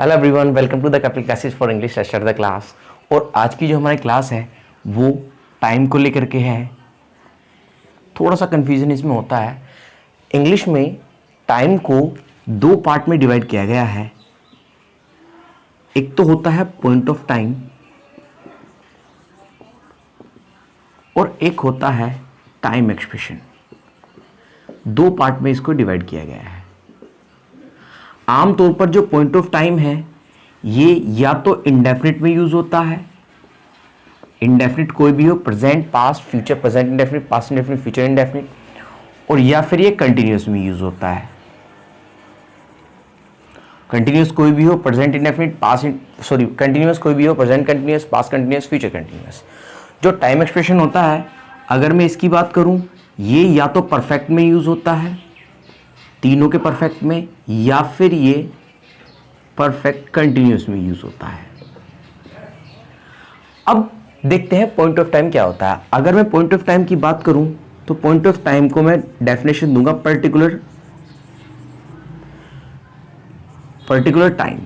Hello everyone, welcome to the Kapil classes for English start the class. और आज की जो हमारी क्लास है वो टाइम को लेकर के है। थोड़ा सा कंफ्यूजन इसमें होता है। इंग्लिश में टाइम को दो पार्ट में डिवाइड किया गया है। एक तो होता है पॉइंट ऑफ टाइम और एक होता है टाइम एक्सप्रेशन। दो पार्ट में इसको डिवाइड किया गया है। आमतौर पर जो पॉइंट ऑफ टाइम है ये या तो इंडेफिनिट में यूज होता है, इंडेफिनिट कोई भी हो, present, past, future, present indefinite, past indefinite, future indefinite, और या फिर ये कंटिन्यूअस में यूज होता है। कंटिन्यूअस कोई भी हो, प्रेजेंट इंडेफिनिट, कंटिन्यूअस कोई भी हो, present continuous, past continuous, future continuous. जो टाइम एक्सप्रेशन होता है, अगर मैं इसकी बात करूं, ये या तो परफेक्ट में यूज होता है, तीनों के परफेक्ट में, या फिर ये परफेक्ट कंटिन्यूअस में यूज होता है। अब देखते हैं पॉइंट ऑफ टाइम क्या होता है। अगर मैं पॉइंट ऑफ टाइम की बात करूं तो पॉइंट ऑफ टाइम को मैं डेफिनेशन दूंगा पर्टिकुलर टाइम।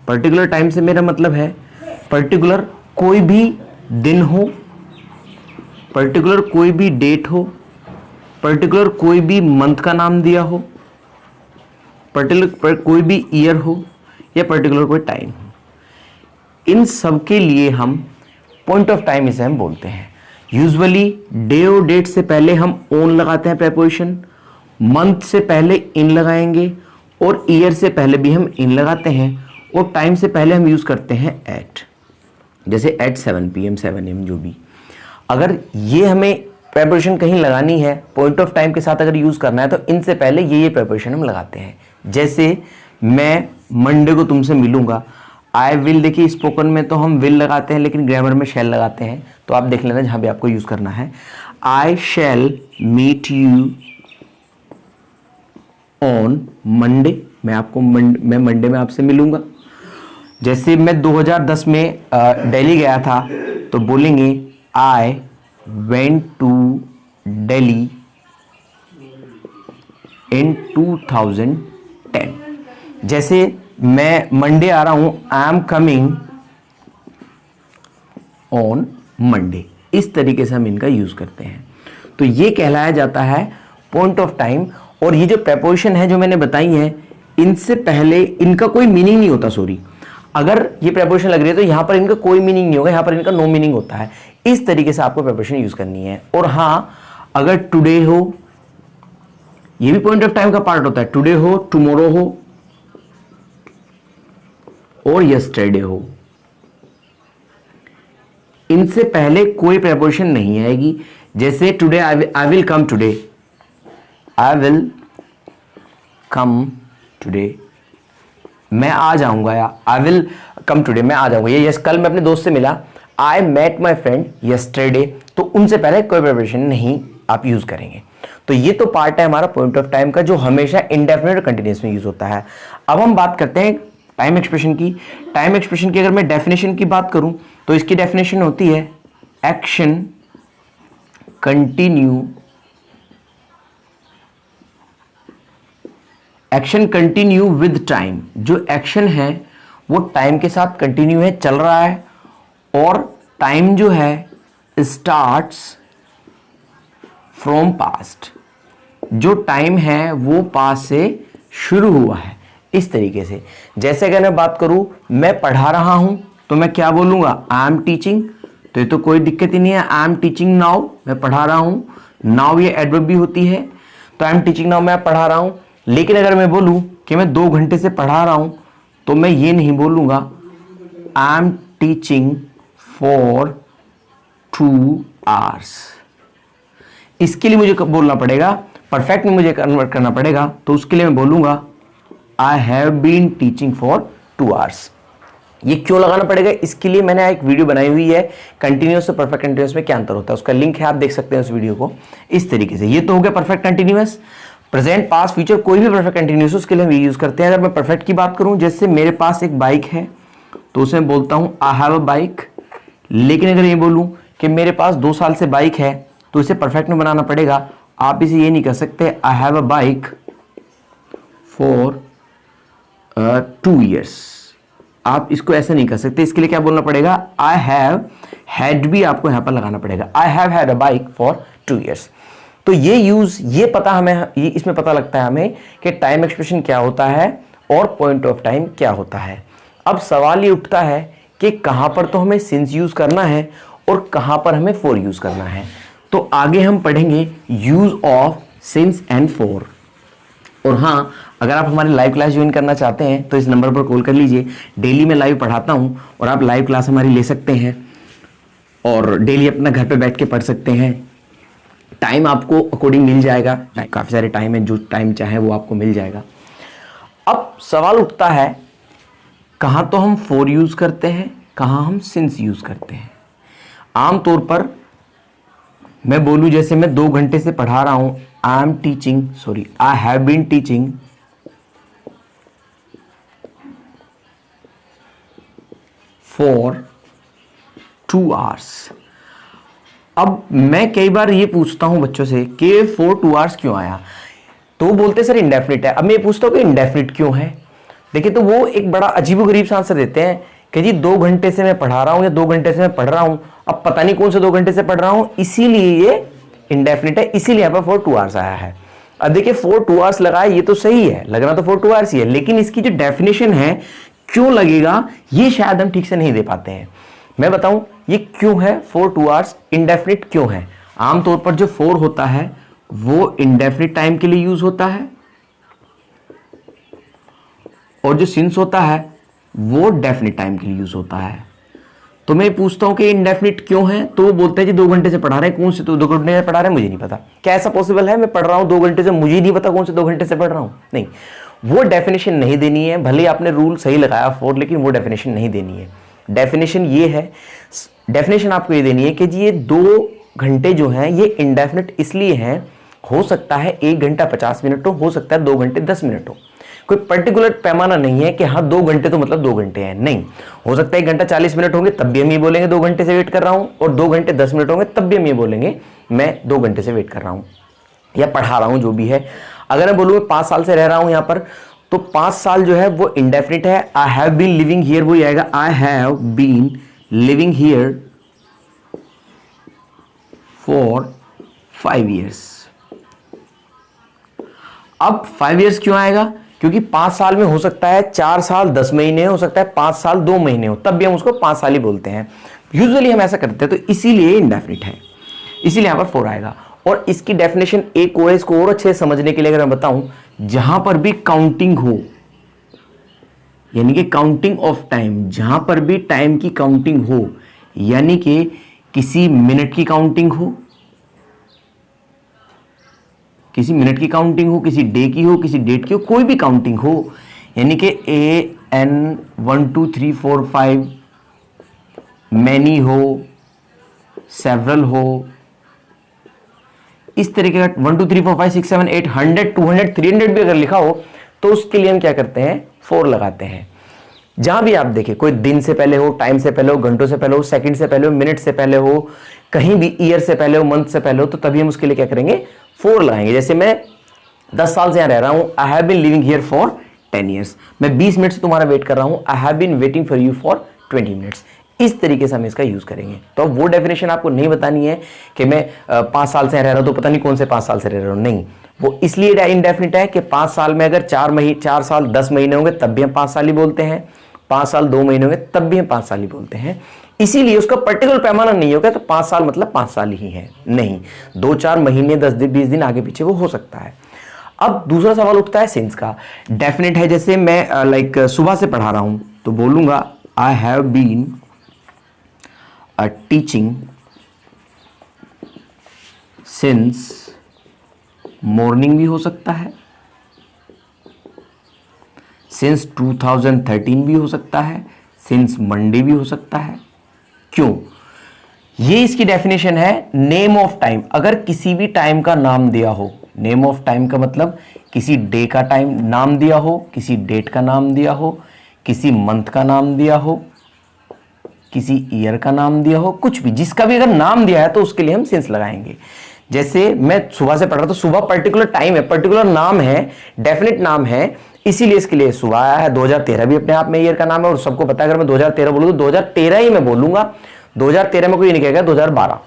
पर्टिकुलर टाइम से मेरा मतलब है पर्टिकुलर कोई भी दिन हो, पर्टिकुलर कोई भी डेट हो, पर्टिकुलर कोई भी मंथ का नाम दिया हो, पर्टिकुलर कोई भी ईयर हो, या पर्टिकुलर कोई टाइम हो। इन सब के लिए हम पॉइंट ऑफ टाइम इसे हम बोलते हैं। यूजुअली डे और डेट से पहले हम ऑन लगाते हैं प्रेपोजिशन, मंथ से पहले इन लगाएंगे, और ईयर से पहले भी हम इन लगाते हैं, और टाइम से पहले हम यूज करते हैं एट, जैसे एट 7 PM 7 AM जो भी। अगर ये हमें प्रेपोजिशन कहीं लगानी है, पॉइंट ऑफ टाइम के साथ अगर यूज करना है, तो इनसे पहले ये प्रेपोजिशन हम लगाते हैं। जैसे मैं मंडे को तुमसे मिलूंगा, आई विल, देखिए स्पोकन में तो हम विल लगाते हैं, लेकिन ग्रामर में शैल लगाते हैं, तो आप देख लेना जहां भी आपको यूज करना है। I shall meet you on Monday, मैं मंडे में आपसे मिलूंगा। जैसे मैं 2010 में दिल्ली गया था, तो बोलेंगे आई वेंट टू दिल्ली इन 2010। जैसे मैं मंडे आ रहा हूं, I am coming on Monday. इस तरीके से हम इनका यूज करते हैं। तो ये कहलाया जाता है पॉइंट ऑफ टाइम। और ये जो प्रेपोजिशन है जो मैंने बताई है, इनसे पहले इनका कोई मीनिंग नहीं होता। सॉरी, अगर ये प्रेपोजिशन लग रही है तो यहां पर इनका कोई मीनिंग नहीं होगा, यहां पर इनका नो मीनिंग होता है। इस तरीके से आपको प्रेपोजिशन यूज करनी है। और हां, अगर टुडे हो, ये भी पॉइंट ऑफ टाइम का पार्ट होता है। टुडे हो, टुमारो हो, और यस्टरडे हो, इनसे पहले कोई प्रेपोजिशन नहीं आएगी। जैसे today I will come today, I will come today, मैं आ जाऊंगा, या आई विल कम टुडे, मैं आ जाऊंगा। ये यस, कल मैं अपने दोस्त से मिला, I met my friend yesterday, तो उनसे पहले कोई प्रेपोजिशन नहीं आप यूज करेंगे। तो ये तो पार्ट है हमारा पॉइंट ऑफ टाइम का, जो हमेशा इंडेफिनिट और कंटिन्यूअस में यूज होता है। अब हम बात करते हैं टाइम एक्सप्रेशन की। टाइम एक्सप्रेशन की अगर मैं डेफिनेशन की बात करूं तो इसकी डेफिनेशन होती है एक्शन कंटिन्यू विद टाइम। जो एक्शन है वो टाइम के साथ कंटिन्यू है, चल रहा है, और टाइम जो है स्टार्ट्स फ्रॉम पास्ट। जो टाइम है वो पास्ट से शुरू हुआ है। इस तरीके से, जैसे अगर मैं बात करूं, मैं पढ़ा रहा हूं, तो मैं क्या बोलूंगा, आई एम टीचिंग। तो ये तो कोई दिक्कत ही नहीं है, आई एम टीचिंग नाउ, मैं पढ़ा रहा हूं। नाउ ये एडवर्ब भी होती है, तो आई एम टीचिंग नाउ, मैं पढ़ा रहा हूं। लेकिन अगर मैं बोलूं कि मैं 2 घंटे से पढ़ा रहा हूं, तो मैं ये नहीं बोलूंगा आई एम टीचिंग फॉर 2 hours। इसके लिए मुझे बोलना पड़ेगा, परफेक्ट में मुझे कन्वर्ट करना पड़ेगा, तो उसके लिए मैं बोलूंगा I have been teaching for 2 hours। ये क्यों लगाना पड़ेगा, इसके लिए मैंने एक वीडियो बनाई हुई है, कंटिन्यूअस और परफेक्ट कंटिन्यूअस में क्या अंतर होता है, उसका लिंक है, आप देख सकते हैं उस वीडियो को। इस तरीके से ये तो हो गया perfect continuous. Present, past, future, कोई भी परफेक्ट कंटिन्यूअस उसके लिए हम यूज करते हैं। अगर मैं परफेक्ट की बात करूं, जैसे मेरे पास एक बाइक है, तो उसे बोलता हूं आई हैव अ बाइक। लेकिन अगर ये बोलूं कि मेरे पास 2 साल से बाइक है, तो इसे परफेक्ट में बनाना पड़ेगा। आप इसे ये नहीं कर सकते I have a bike for 2 years। आप इसको ऐसे नहीं कर सकते, इसके लिए क्या बोलना पड़ेगा, आई हैव हैड भी आपको यहां पर लगाना पड़ेगा, I have had a bike for 2 years। तो ये यूज, ये पता हमें, ये इसमें पता लगता है हमें कि टाइम एक्सप्रेशन क्या होता है और पॉइंट ऑफ टाइम क्या होता है। अब सवाल ये उठता है कि कहां पर तो हमें सिंस यूज करना है और कहां पर हमें फॉर यूज करना है। तो आगे हम पढ़ेंगे use of since and for. और हाँ, अगर आप हमारी लाइव क्लास ज्वाइन करना चाहते हैं तो इस नंबर पर कॉल कर लीजिए। डेली मैं लाइव पढ़ाता हूं और आप लाइव क्लास हमारी ले सकते हैं और डेली अपना घर पे बैठ के पढ़ सकते हैं। टाइम आपको अकॉर्डिंग मिल जाएगा, काफी सारे टाइम है, जो टाइम चाहे वो आपको मिल जाएगा। अब सवाल उठता है, कहां तो हम फॉर यूज करते हैं, कहां हम सिंस यूज करते हैं। आमतौर पर मैं बोलूं, जैसे मैं 2 घंटे से पढ़ा रहा हूं, I am teaching, sorry I have been teaching for 2 hours। अब मैं कई बार ये पूछता हूं बच्चों से कि फॉर 2 hours क्यों आया, तो वो बोलते सर इंडेफिनिट है। अब मैं ये पूछता हूं कि इंडेफिनिट क्यों है। देखिए, तो वो एक बड़ा अजीबोगरीब सा आंसर देते हैं कि जी 2 घंटे से मैं पढ़ा रहा हूं या 2 घंटे से मैं पढ़ रहा हूं, अब पता नहीं कौन से 2 घंटे से पढ़ रहा हूं, इसीलिए ये इंडेफिनिट है, इसीलिए यहां पर फॉर 2 hours आया है। अब देखिए, फॉर 2 hours लगा है, ये तो सही है, लगना तो फॉर 2 hours ही है, लेकिन इसकी जो डेफिनेशन है क्यों लगेगा, ये शायद हम ठीक से नहीं दे पाते हैं। मैं बताऊं ये क्यों है फॉर 2 hours, इंडेफिनिट क्यों है। आमतौर पर जो फॉर होता है वो इंडेफिनिट टाइम के लिए यूज होता है और जो सिंस होता है वो डेफिनिट टाइम के लिए यूज होता है। तो मैं पूछता हूं कि इंडेफिनिट क्यों है, तो वो बोलते हैं जी 2 घंटे से पढ़ा रहे हैं, कौन से तो 2 घंटे से पढ़ा रहे हैं मुझे नहीं पता। क्या ऐसा पॉसिबल है, मैं पढ़ रहा हूं 2 घंटे से, मुझे नहीं पता कौन से 2 घंटे से पढ़ रहा हूं। नहीं, वो डेफिनेशन नहीं देनी है, भले आपने रूल सही लगाया फॉर, लेकिन वो डेफिनेशन नहीं देनी है। डेफिनेशन ये है, डेफिनेशन आपको ये देनी है कि जी ये 2 घंटे जो हैं ये इंडेफिनिट इसलिए हैं, हो सकता है 1 घंटा 50 मिनट हो सकता है 2 घंटे 10 मिनट हो। कोई पर्टिकुलर पैमाना नहीं है कि हाँ 2 घंटे तो मतलब 2 घंटे हैं, नहीं। हो सकता है 1 घंटा 40 मिनट होंगे तब भी हम ये बोलेंगे 2 घंटे से वेट कर रहा हूं, और 2 घंटे 10 मिनट होंगे तब भी हम ये बोलेंगे मैं 2 घंटे से वेट कर रहा हूं या पढ़ा रहा हूं, जो भी है। अगर मैं बोलूँ 5 साल से रह रहा हूं यहां पर, तो 5 साल जो है वो इंडेफिनिट है। I have been living here, वो आएगा I have been living here for 5 years। अब 5 years क्यों आएगा, क्योंकि 5 साल में हो सकता है 4 साल 10 महीने, हो सकता है 5 साल 2 महीने हो, तब भी हम उसको 5 साल ही बोलते हैं। यूजुअली हम ऐसा करते हैं, तो इसीलिए इंडेफिनिट है, इसीलिए यहां पर 4 आएगा। और इसकी डेफिनेशन एक और, इसको और अच्छे से समझने के लिए अगर मैं बताऊं, जहां पर भी काउंटिंग हो, यानी कि काउंटिंग ऑफ टाइम, जहां पर भी टाइम की काउंटिंग हो, यानी कि किसी मिनट की काउंटिंग हो, किसी मिनट की काउंटिंग हो, किसी डे की हो, किसी डेट की हो, कोई भी काउंटिंग हो, यानी कि AN 1 2 3 4 5 मैनी हो, सेवरल हो, इस तरीके का 1 2 3 4 5 6 7 8 100 200 300 भी अगर लिखा हो, तो उसके लिए हम क्या करते हैं, 4 लगाते हैं। जहां भी आप देखें, कोई दिन से पहले हो, टाइम से पहले हो, घंटों से पहले हो, सेकंड से पहले हो, मिनट से पहले हो, कहीं भी ईयर से पहले हो, मंथ से पहले हो, तो तभी हम उसके लिए क्या करेंगे, 4 लगाएंगे। जैसे मैं 10 साल से यहां रह रहा हूं, I have been living here for 10 years। मैं 20 मिनट से तुम्हारा वेट कर रहा हूं, I have been waiting for you for 20 minutes। इस तरीके से हम इसका यूज करेंगे। तो अब वो डेफिनेशन आपको नहीं बतानी है कि मैं 5 साल से रह रहा हूं, तो पता नहीं कौन से 5 साल से रह रहा हूं, नहीं। वो इसलिए इंडेफिनिट है कि 5 साल में अगर 4 साल 10 महीने होंगे तब भी हम 5 साल ही बोलते हैं, 5 साल 2 महीने होंगे तब भी हम 5 साल ही बोलते हैं। इसीलिए उसका पर्टिकुलर पैमाना नहीं होगा तो 5 साल मतलब 5 साल ही है, नहीं। 2-4 महीने 10 दिन 20 दिन आगे पीछे वो हो सकता है। अब दूसरा सवाल उठता है सिंस का। डेफिनेट है, जैसे मैं सुबह से पढ़ा रहा हूं, तो बोलूंगा I have been teaching since morning भी हो सकता है, सिंस 2013 भी हो सकता है, सिंस मंडे भी हो सकता है। क्यों? ये इसकी डेफिनेशन है नेम ऑफ टाइम। अगर किसी भी टाइम का नाम दिया हो, नेम ऑफ टाइम का मतलब किसी डे का टाइम नाम दिया हो, किसी डेट का नाम दिया हो, किसी मंथ का नाम दिया हो, किसी ईयर का नाम दिया हो, कुछ भी, जिसका भी अगर नाम दिया है तो उसके लिए हम सिंस लगाएंगे। जैसे मैं सुबह से पढ़ रहा, तो सुबह पर्टिकुलर टाइम है, पर्टिकुलर नाम है, डेफिनेट नाम है, इसीलिए इसके लिए सुबह आया है। 2013 भी अपने आप में ईयर का नाम है और सबको पता है अगर मैं 2013 बोलूँ तो 2013 ही मैं बोलूंगा। 2013 में कोई नहीं कहेगा 2012।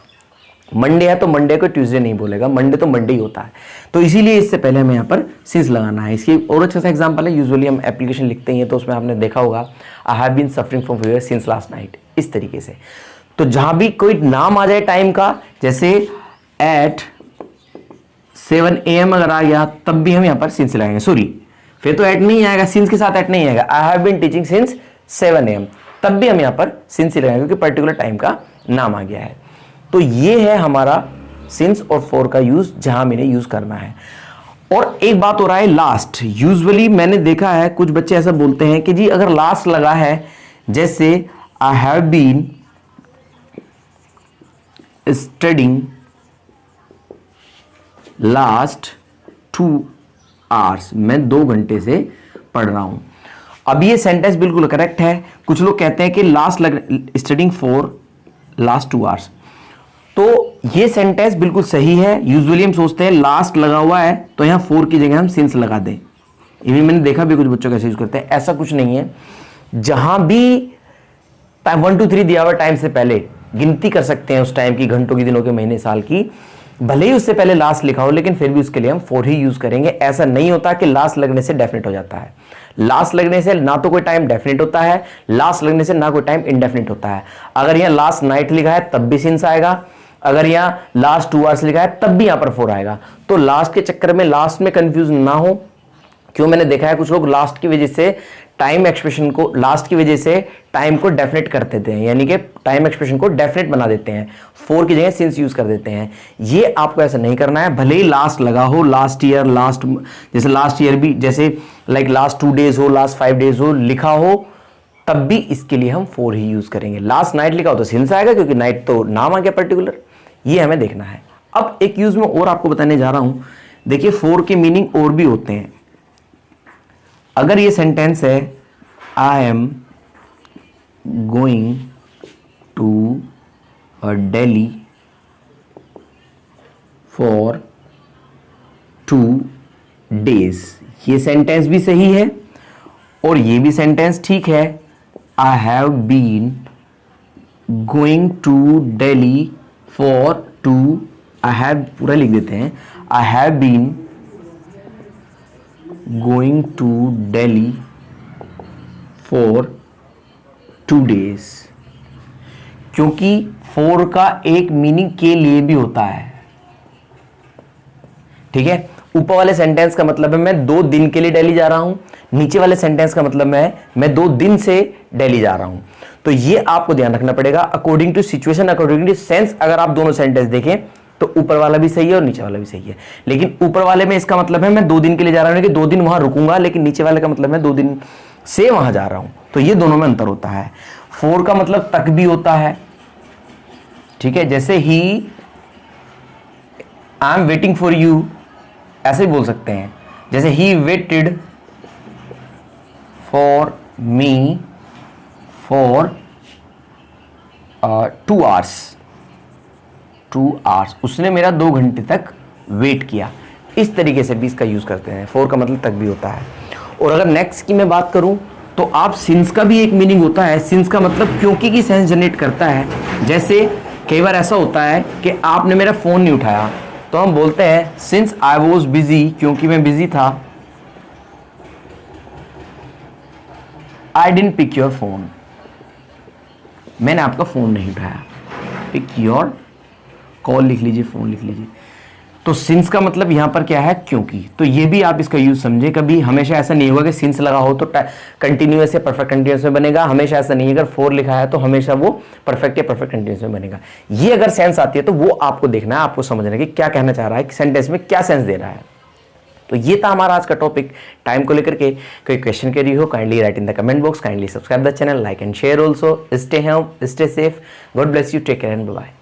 मंडे है तो मंडे को ट्यूसडे नहीं बोलेगा, मंडे तो मंडे ही होता है। तो इसीलिए इससे पहले हमें यहाँ पर सिंस लगाना है। इसकी और अच्छा सा एग्जांपल है, यूजुअली हम एप्लीकेशन लिखते हैं तो उसमें आपने देखा होगा I have been suffering from fever since last night, इस तरीके से। तो जहां भी कोई नाम आ जाए टाइम का, जैसे एट 7 AM अगर आ गया तब भी हम यहाँ पर सिंस लगाएंगे। सॉरी, फिर तो एट नहीं आएगा, सिंस के साथ एट नहीं आएगा। I have been teaching since 7 AM, तब भी हम यहाँ पर सिंस ही लगाएंगे क्योंकि पर्टिकुलर टाइम का नाम आ गया है। तो ये है हमारा सिंस और फॉर का यूज जहां मैंने यूज करना है। और एक बात हो रहा है लास्ट। यूजुअली मैंने देखा है कुछ बच्चे ऐसा बोलते हैं कि जी अगर लास्ट लगा है, जैसे I have been studying last 2 hours, मैं 2 घंटे से पढ़ रहा हूं। अब ये सेंटेंस बिल्कुल करेक्ट है। कुछ लोग कहते हैं कि last studying for last 2 hours, तो ये सेंटेंस बिल्कुल सही है। यूजुअली हम सोचते हैं लास्ट लगा हुआ है तो यहां फॉर की जगह हम सिंस लगा दें। ये भी मैंने देखा भी कुछ बच्चों कैसे यूज करते हैं, ऐसा कुछ नहीं है। जहां भी 1 2 3 दिया हुआ टाइम से पहले गिनती कर सकते हैं उस टाइम की, घंटों की, दिनों के, महीने, साल की, भले ही उससे पहले लास्ट लिखा हो लेकिन फिर भी उसके लिए हम फॉर ही यूज करेंगे। ऐसा नहीं होता कि लास्ट लगने से डेफिनेट हो जाता है। लास्ट लगने से ना तो कोई टाइम डेफिनेट होता है, लास्ट लगने से ना कोई टाइम इनडेफिनेट होता है। अगर यहां लास्ट नाइट लिखा है तब भी सिंस आएगा, अगर यहां लास्ट 2 hours लिखा है तब भी यहां पर फॉर आएगा। तो लास्ट के चक्कर में लास्ट में कंफ्यूज ना हो, क्यों मैंने देखा है कुछ लोग लास्ट की वजह से टाइम एक्सप्रेशन को, लास्ट की वजह से टाइम को डेफिनेट कर देते हैं, यानी कि टाइम एक्सप्रेशन को डेफिनेट बना देते हैं, फॉर की जगह सिंस यूज कर देते हैं। ये आपको ऐसा नहीं करना है। भले ही लास्ट लगा हो, लास्ट ईयर, लास्ट, जैसे लास्ट ईयर भी, जैसे लाइक लास्ट 2 days हो, लास्ट 5 days हो लिखा हो, तब भी इसके लिए हम फॉर ही यूज करेंगे। लास्ट नाइट लिखा हो तो सिंस आएगा क्योंकि नाइट तो नाम आ गया पर्टिकुलर। ये हमें देखना है। अब एक यूज में और आपको बताने जा रहा हूं। देखिए फॉर के मीनिंग और भी होते हैं। अगर ये सेंटेंस है I am going to Delhi for 2 days, ये सेंटेंस भी सही है और ये भी सेंटेंस ठीक है। I have been going to Delhi for 2, I have पूरा लिख देते हैं, I have been going to Delhi for 2 days, क्योंकि फॉर का एक मीनिंग के लिए भी होता है। ठीक है, ऊपर वाले सेंटेंस का मतलब है मैं 2 दिन के लिए दिल्ली जा रहा हूं, नीचे वाले सेंटेंस का मतलब है मैं 2 दिन से दिल्ली जा रहा हूं। तो ये आपको ध्यान रखना पड़ेगा according to situation, according to sense. अगर आप दोनों सेंटेंस देखें तो ऊपर वाला भी सही है और नीचे वाला भी सही है, लेकिन ऊपर वाले में इसका मतलब है मैं 2 दिन के लिए जा रहा हूं कि 2 दिन वहां रुकूंगा, लेकिन नीचे वाले का मतलब है 2 दिन से वहां जा रहा हूं। तो ये दोनों में अंतर होता है। फॉर का मतलब तक भी होता है। ठीक है, जैसे ही I am waiting for you, ऐसे ही बोल सकते हैं। जैसे ही waited for me for 2 hours, उसने मेरा 2 घंटे तक वेट किया। इस तरीके से भी इसका यूज करते हैं। फॉर का मतलब तक भी होता है। और अगर नेक्स्ट की मैं बात करूं तो आप सिंस का भी एक मीनिंग होता है। सिंस का मतलब क्योंकि की सेंस जनरेट करता है। जैसे कई बार ऐसा होता है कि आपने मेरा फोन नहीं उठाया, तो हम बोलते हैं सिंस आई वॉज बिजी, क्योंकि मैं बिजी था, I didn't pick your phone, मैंने आपका फोन नहीं उठाया। पिक योर कॉल लिख लीजिए, फोन लिख लीजिए। तो सिंस का मतलब यहां पर क्या है, क्योंकि। तो ये भी आप इसका यूज समझे। कभी हमेशा ऐसा नहीं होगा कि सिंस लगा हो तो कंटिन्यूअस या परफेक्ट कंटिन्यूअस में बनेगा, हमेशा ऐसा नहीं है। अगर फॉर लिखा है तो हमेशा वो परफेक्ट या परफेक्ट कंटिन्यूअस में बनेगा। ये अगर सेंस आती है तो वो आपको देखना है, आपको समझना है कि क्या कहना चाह रहा है, सेंटेंस में क्या सेंस दे रहा है। तो ये था हमारा आज का टॉपिक टाइम को लेकर के। कोई क्वेश्चन कैरी हो kindly write in the comment box, kindly subscribe the channel, like and share also. Stay home, stay safe, God bless you, take care and bye bye.